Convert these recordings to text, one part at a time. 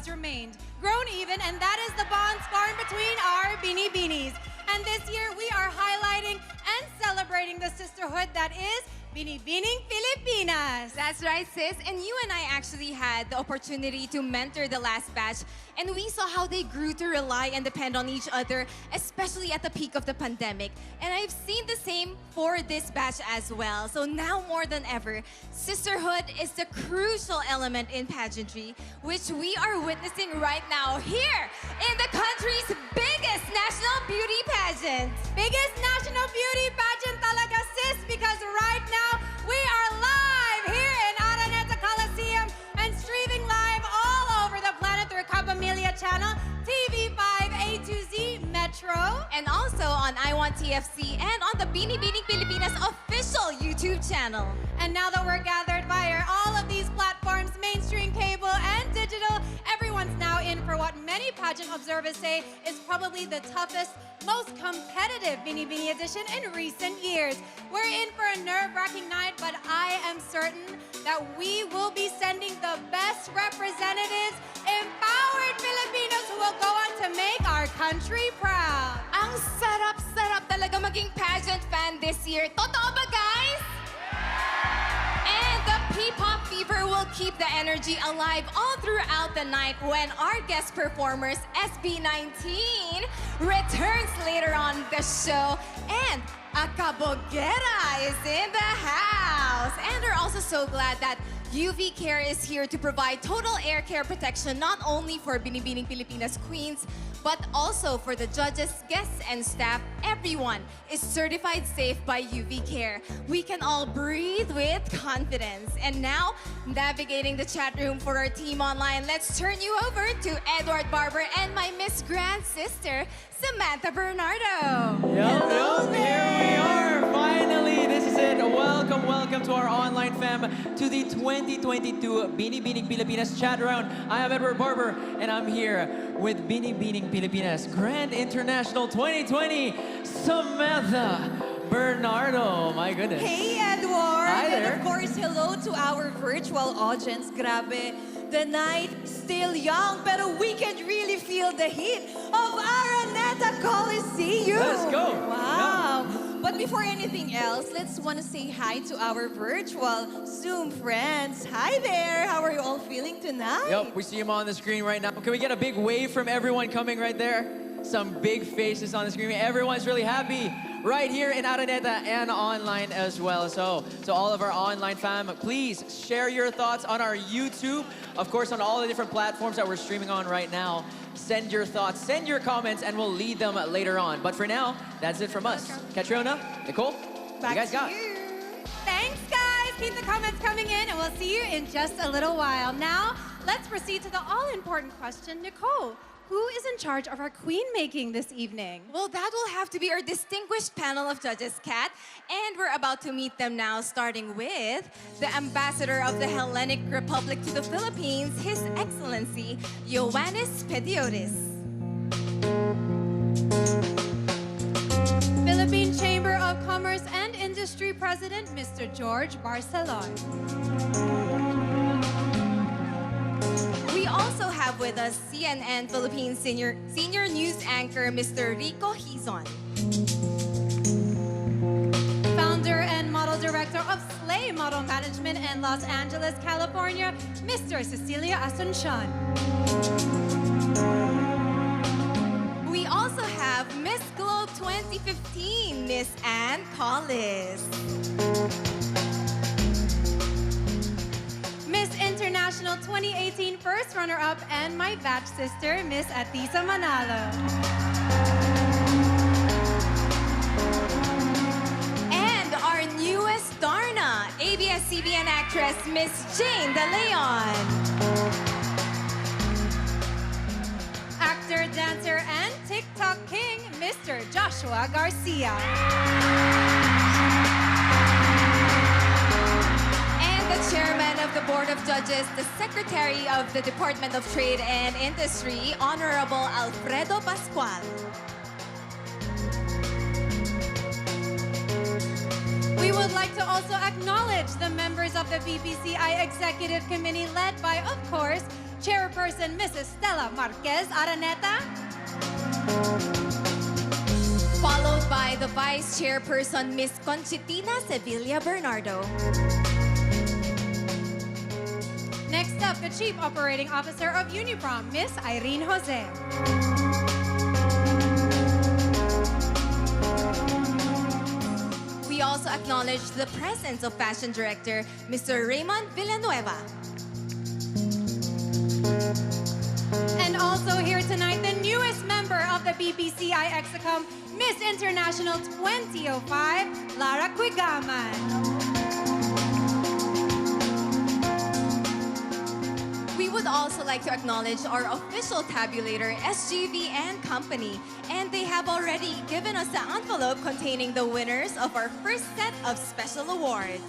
has remained, grown even, and that is the bond formed between our Binibinis. And this year, we are highlighting and celebrating the sisterhood that is Binibining Pilipinas. That's right, sis. And you and I actually had the opportunity to mentor the last batch, and we saw how they grew to rely and depend on each other, especially at the peak of the pandemic. And I've seen the same for this batch as well. So now more than ever, sisterhood is the crucial element in pageantry, which we are witnessing right now here in the country's biggest national beauty pageant. Biggest national beauty pageant talaga, sis, because right now we are live here in Araneta Coliseum and streaming live all over the planet through Kapamilya Channel, TV5 A to Z Metro, and also on I Want TFC and on the Binibining Pilipinas official YouTube channel. And now that we're gathered via all of these platforms, mainstream, cable, and digital, everyone's now in for what many pageant observers say is probably the toughest, most competitive Binibini edition in recent years. We're in for a nerve-wracking night, but I am certain that we will be sending the best representatives, empowered Filipinos who will go on to make our country proud. Ang sarap-sarap talaga maging pageant fan this year. Totoo ba, guys? And the P-pop fever will keep the energy alive all throughout the night when our guest performers, SB19, returns later on the show. And Acabogera is in the house. And we're also so glad that UV Care is here to provide total air care protection not only for Binibining Pilipinas queens, but also for the judges, guests, and staff. Everyone is certified safe by UV Care. We can all breathe with confidence. And now, navigating the chat room for our team online, let's turn you over to Edward Barber and my Miss Grand Sister, Samantha Bernardo. Yup, here we are. Finally, this is it. Welcome to our online fam to the 2022 Binibining Pilipinas chat round. I am Edward Barber, and I'm here with Binibining Pilipinas Grand International 2020, Samantha Bernardo. My goodness. Hey, Edward. Hi there. And of course, hello to our virtual audience. Grabe, the night still young, pero we can really feel the heat of Araneta Coliseum. Let's go. Wow. But before anything else, let's want to say hi to our virtual Zoom friends. Hi there. How are you all feeling tonight? Yep, we see him on the screen right now. Can we get a big wave from everyone coming right there? Some big faces on the screen. Everyone's really happy right here in Araneta and online as well. So all of our online fam, please share your thoughts on our YouTube. Of course, on all the different platforms that we're streaming on right now. Send your thoughts, send your comments, and we'll lead them later on. But for now, that's it from us. Catriona, Nicole, Back you guys to got. you. Thanks, guys. Keep the comments coming in, and we'll see you in just a little while. Now, let's proceed to the all-important question. Nicole, who is in charge of our queen making this evening? Well, that will have to be our distinguished panel of judges, Kat. And we're about to meet them now, starting with the ambassador of the Hellenic Republic to the Philippines, His Excellency, Ioannis Pediotis. Philippine Chamber of Commerce and Industry President, Mr. George Barcelon. We also have with us CNN Philippines senior news anchor, Mr. Rico Hizon. Founder and model director of Slay Model Management in Los Angeles, California, Mr. Cecilia Asuncion. We also have Miss Globe 2015, Miss Ann Collis. Miss International 2018 first runner-up and my batch sister, Miss Atisa Manalo. And our newest Darna, ABS-CBN actress, Miss Jane De Leon. Actor, dancer, and TikTok king, Mr. Joshua Garcia. The chairman of the Board of Judges, the Secretary of the Department of Trade and Industry, Honorable Alfredo Pascual. We would like to also acknowledge the members of the BPCI Executive Committee led by, of course, Chairperson Mrs. Stella Marquez Araneta. Followed by the Vice Chairperson, Miss Conchitina Sevilla Bernardo. Next up, the Chief Operating Officer of Uniprom, Miss Irene Jose. We also acknowledge the presence of Fashion Director, Mr. Raymond Villanueva. And also here tonight, the newest member of the BPCI Execom, Miss International 2005, Lara Quigaman. We would also like to acknowledge our official tabulator, SGV and Company. And they have already given us the envelope containing the winners of our first set of special awards.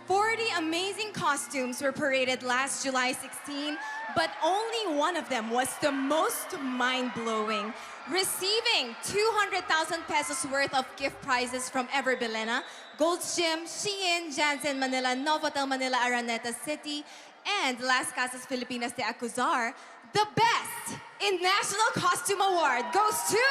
40 amazing costumes were paraded last July 16, but only one of them was the most mind-blowing, receiving 200,000 pesos worth of gift prizes from Ever Bilena, Gold's Gym, Shein, Jansen Manila, Novotel Manila, Araneta City, and Las Casas Filipinas de Acuzar. The best in National Costume Award goes to...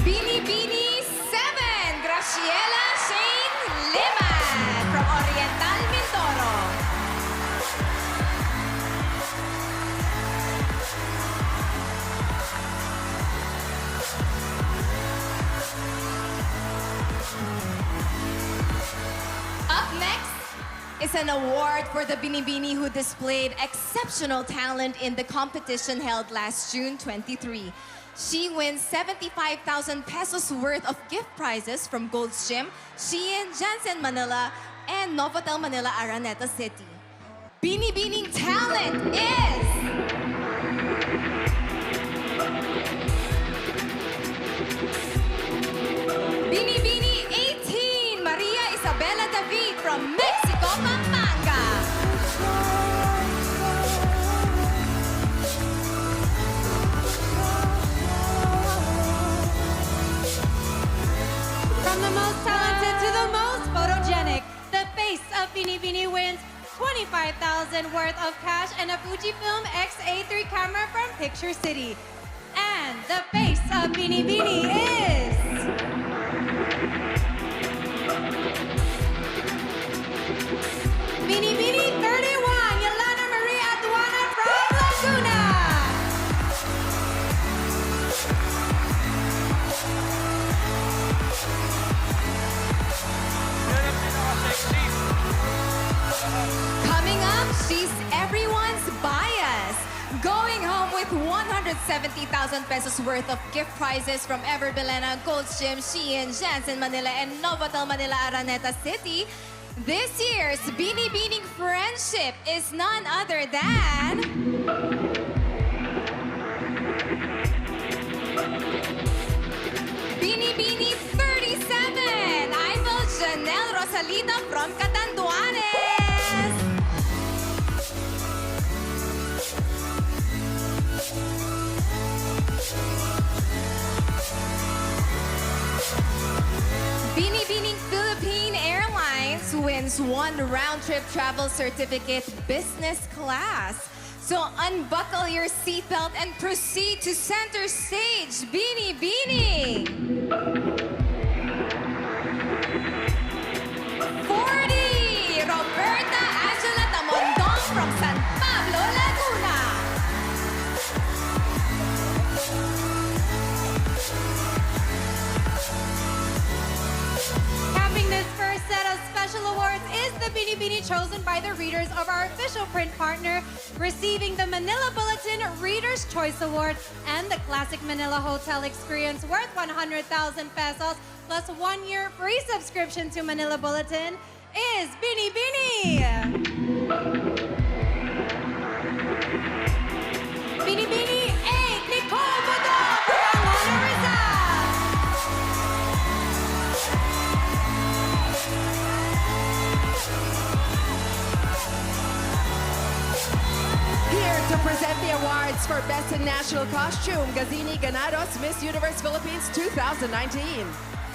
Binibining 7, Graciela Shane Liman from Oriental Mindoro. Up next is an award for the Binibini who displayed exceptional talent in the competition held last June 23. She wins 75,000 pesos worth of gift prizes from Gold's Gym, Shein, Jansen Manila, and Novotel Manila, Araneta City. Binibining talent is... Binibini 18, Maria Isabela David from Mexico, Pampanga. From the most talented to the most photogenic, the face of Binibini wins 25,000 worth of cash and a Fujifilm X-A3 camera from Picture City. And the face of Binibini is... Binibini 31, Yolanda Marie Aduana from Laguna. Coming up, she's everyone's bias. Going home with 170,000 pesos worth of gift prizes from Ever Bilena, Gold's Gym, Shein, Jansen Manila, and Novotel Manila, Araneta City. This year's Binibining friendship is none other than... Binibini 37, Eiffel Janelle Rosalita from Catanduanes. Binibining Philippine Airlines wins one round-trip travel certificate business class. So unbuckle your seatbelt and proceed to center stage, Binibining. 40, Roberta Angela Tamondong from San Pablo, Laguna. Capping this first set of special awards is the Binibini chosen by the readers of our official print partner, receiving the Manila Bulletin Reader's Choice Award and the Classic Manila Hotel Experience worth 100,000 pesos plus 1 year free subscription to Manila Bulletin is Binibini. Binibini 8, Nicole Bodog from Mona Rizal. Here to present the awards Awards for Best in National Costume, Gazini Ganados Miss Universe Philippines 2019.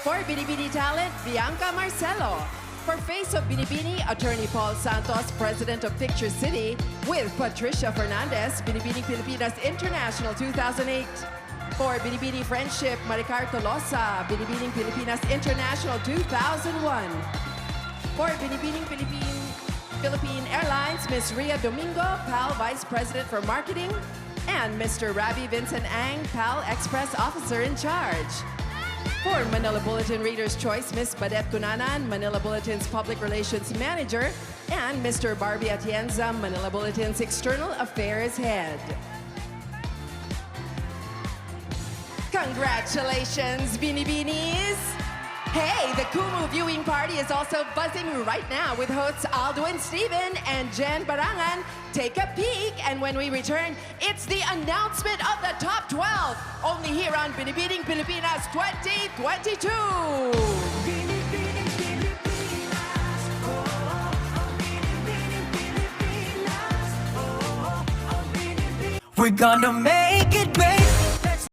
For Binibini Talent, Bianca Marcelo. For Face of Binibining, Attorney Paul Santos, President of Picture City, with Patricia Fernandez, Binibining Pilipinas International 2008. For Binibining Friendship, Maricar Tolosa, Binibining Pilipinas International 2001. For Binibining Philippine Airlines, Ms. Ria Domingo, PAL Vice President for Marketing, and Mr. Ravi Vincent Ang, PAL Express Officer in Charge. For Manila Bulletin Reader's Choice, Ms. Badet Cunanan, Manila Bulletin's Public Relations Manager, and Mr. Barbie Atienza, Manila Bulletin's External Affairs Head. Congratulations, Binibinis! Hey, the Kumu viewing party is also buzzing right now with hosts Aldo Steven and Jen Barangan. Take a peek, and when we return, it's the announcement of the top 12, only here on Binibining Pilipinas 2022. We're gonna make it better.